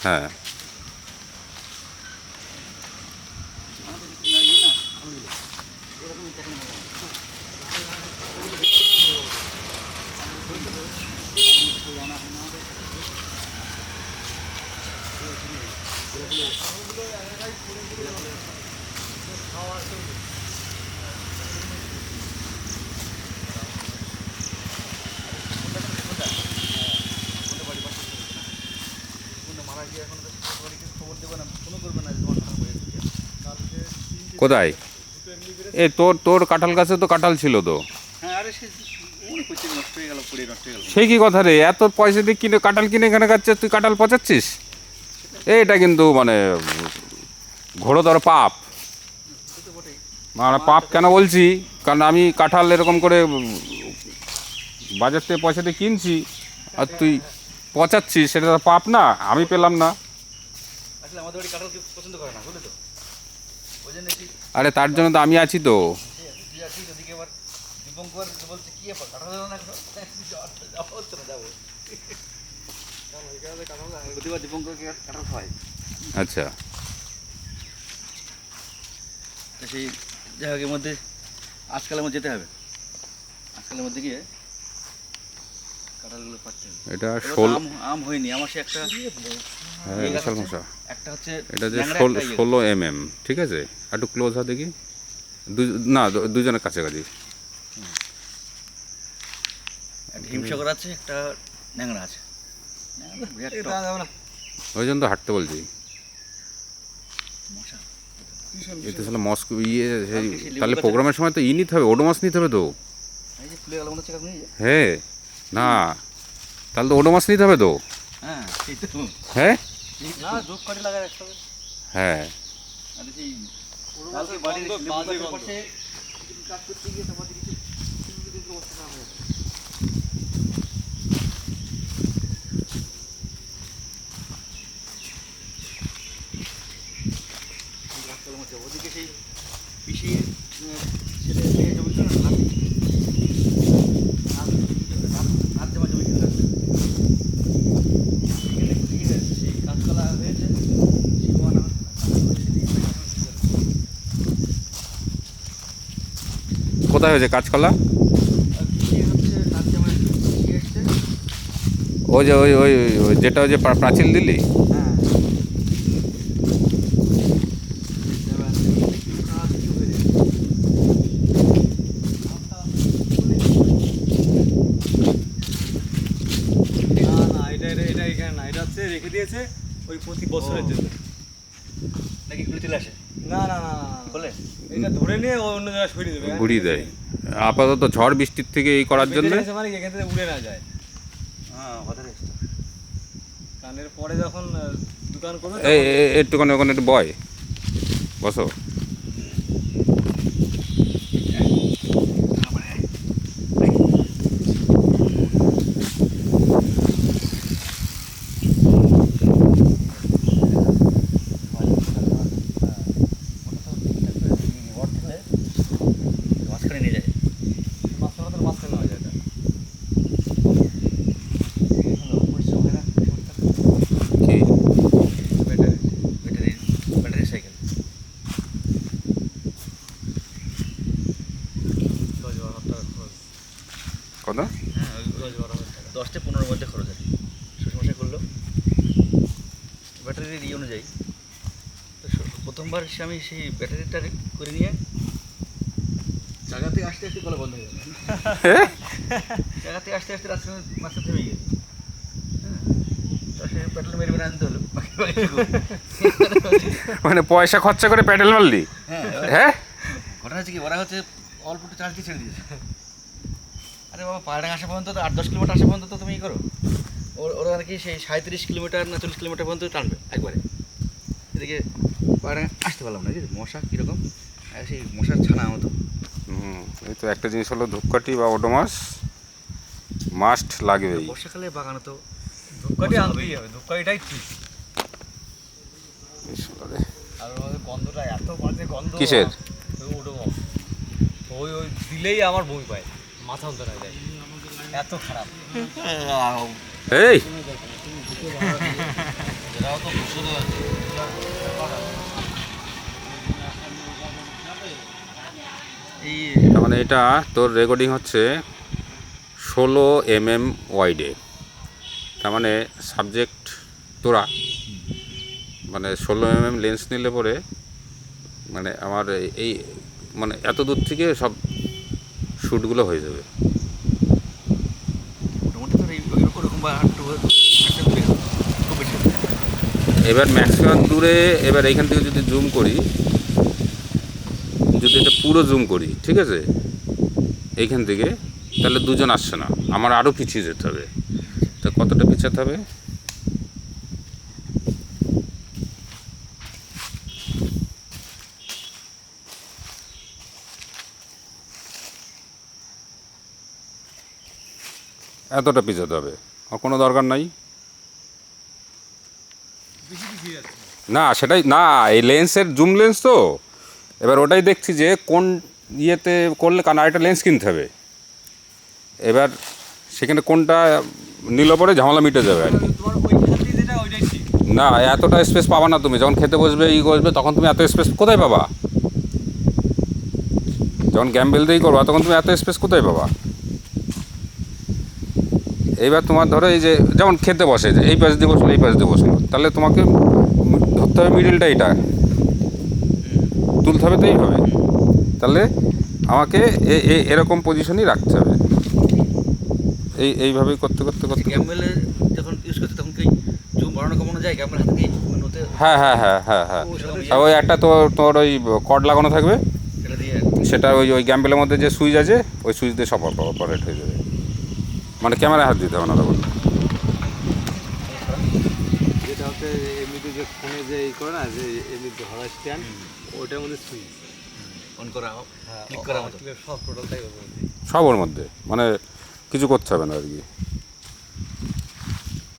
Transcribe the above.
হ্যাঁ কোথায়? এ তোর তোর কাঁঠাল গাছে তো কাঁঠাল ছিল তো। সে কি কথা রে, এত পয়সা দিয়ে কিনে কাঁঠাল কিনে এখানে খাচ্ছিস, তুই কাঁঠাল পচাচ্ছিস? এটা কিন্তু মানে ঘোরতর পাপ। মানে পাপ কেন বলছি, কারণ আমি কাঁঠাল এরকম করে বাজার থেকে পয়সা দিয়ে কিনছি আর তুই পচাচ্ছিস, সেটা তো পাপ না? আমি পেলাম না। আরে তার জন্য তো আমি আছি তো। আচ্ছা সেই জায়গার মধ্যে আজকালের মধ্যে যেতে হবে, আজকালের মধ্যে গিয়ে কাঁঠালগুলো পাচ্ছে। এটা আম হয়নি আমার, সে একটা বিশাল মশা। একটা হচ্ছে এটা যে 16 mm, ঠিক আছে? একটু ক্লোজ হয় দেখি, না দুজনের কাছাকাছি। হিমসাগর আছে, একটা ন্যাংরা আছে। ওই জন্য তো হাঁটতে বলছি। এতে তাহলে মস্কো ইয়ে, তাহলে প্রোগ্রামের সময় তো নিতে হবে, ওডোমাস নিতে হবে তো। হ্যাঁ না, তাহলে তো ওডোমাস নিতে হবে তো। হ্যাঁ হ্যাঁ ওদিকে সেই পিসির ছেলে জমি ছিল না, হাত জমা জমি ছিল, সেই কাঁচকলা হয়েছে। কোথায় হয়েছে কাঁচকলা? ওই যে ওই ওই যেটা ওই যে প্রাচীল দিল্লি। রেখে দিয়েছে ওই প্রতি বছরের জন্য নাকি ঘুরে চলে আসে। না না না বলে এটা ধরে নিয়ে অন্য জায়গায় সরিয়ে দেবে, ঘুরিয়ে দেয় আপাতত ঝড় বৃষ্টির থেকে এই করার জন্য, মানে এখান থেকে উড়ে না যায়। হ্যাঁ কানের পরে যখন দোকান করবে একটুখানি ওখানে একটু বয় বসো। মাঝখানে নিয়ে যায়, মাঝখানে হয়ে যায়। কি ব্যাটারি সাইকেল 10-12 টাকা খরচ। কত? হ্যাঁ 10-15 মধ্যে খরচ আছে। শ্বশুরমশাই করলো ব্যাটারির ইয়ে অনুযায়ী। তো প্রথমবার আমি সেই ব্যাটারিটা করে নিয়ে জায়গা থেকে আসতে আসতে গলা বন্ধ হয়ে গেল। জায়গা থেকে আসতে আসতে রাস্তা মাঝে থেমে গেল। সে পেট্রোল মেরে মেরে আনতে হলো। মানে পয়সা খরচা করে প্যাডেল মারলি? হ্যাঁ ঘটনা হচ্ছে কি, ওরা হচ্ছে অল্প একটু চার্জ দিয়ে ছেড়ে দিয়েছে। আরে বাবা, পাহাড়ে আসা পর্যন্ত তো 8-10 কিলোমিটার আসা পর্যন্ত তো তুমি করো। ওরা আর কি সেই 37 কিলোমিটার না 40 কিলোমিটার পর্যন্ত টানবে একবারে। এদিকে পাহাড়ে আসতে পারলাম না, মশা কীরকম, সেই মশার ছানা মতো। এই তো একটা জিনিস হলো ধূপকাঠি বা ওডোমাস মাস্ট লাগবেই। বর্ষাকালে বাগানে তো ধূপকাঠি আনতেই হবে, ধূপকাঠিটাই ঠিক। আর ওই গন্ধটা এত বাজে গন্ধ। কিসের? ওডোমস। ওই ওই দিলেই আমার বমি পায়, মাথা উল্টানো যায়, এত খারাপ। এই যেটা এই তার মানে এটা তোর রেকর্ডিং হচ্ছে 16 mm ওয়াইডে। তার মানে সাবজেক্ট তোরা মানে 16 mm লেন্স নিলে পরে মানে আমার এই মানে এত দূর থেকে সব শ্যুটগুলো হয়ে যাবে। মোটামুটি তোর ওরকম বা একটু দূরে খুব বেশি না। এবার ম্যাক্সিমাম দূরে, এবার এইখান থেকে যদি জুম করি, যদি এটা পুরো জুম করি, ঠিক আছে, এইখান থেকে, তাহলে দুজন আসছে না, আমার আরও পিছিয়ে যেতে হবে। তা কতটা পিছাতে হবে? এতটা পিছাতে হবে, আর কোনো দরকার নাই। না সেটাই না, এই লেন্সের জুম লেন্স তো, এবার ওটাই দেখছি যে কোন ইয়েতে করলে, কারণ আরেকটা লেন্স কিনতে হবে। এবার সেখানে কোনটা নিলে পরে ঝামেলা মিটে যাবে আর কি। তোমার ওইখান থেকে যেটা ওইটাই ঠিক। না এতটা স্পেস পাবা না তুমি, যখন খেতে বসবে ই করবে তখন তুমি এত স্পেস কোথায় পাবা? যখন গ্যাম্বেল দিয়েই করবা তখন তুমি এত স্পেস কোথায় পাবা? এইবার তোমার ধরো এই যে যেমন খেতে বসে, যে এই পাশ দিয়ে বসলো এই পাশ দিয়ে বসলো, তাহলে তোমাকে ধরতে হবে মিডিলটা, এইটা তুলতে হবে, তো এইভাবে। তাহলে আমাকে এরকম পজিশনই রাখতে হবে, এইভাবেই করতে করতে করতে। ক্যামেলে যখন ইউজ করতে তখন কি জুম বাড়ানো কমানো যায় ক্যামেরা হাতে কি মানে ওতে হ্যাঁ হ্যাঁ হ্যাঁ হ্যাঁ হ্যাঁ, আর ওই একটা তো তোর ওই কর্ড লাগানো থাকবে, সেটা দিয়ে সেটা ওই গ্যাম্বেলের মধ্যে যে সুইচ আছে ওই সুইচ দিয়ে সব অপারেট হয়ে যাবে, মানে ক্যামেরায় হাত দিতে হবে না তখন। যেটা হচ্ছে এমনিতে যে ফোনে যে এই করে না, যে এমনিতে ধরা স্ট্যান্ড, ওটার মধ্যে সুইচ। অন করা হ্যাঁ, ক্লিক করা মতো সব টোটালটাই ওর মধ্যে। সব ওর মধ্যে, মানে কিছু করতে হবে না আর কি।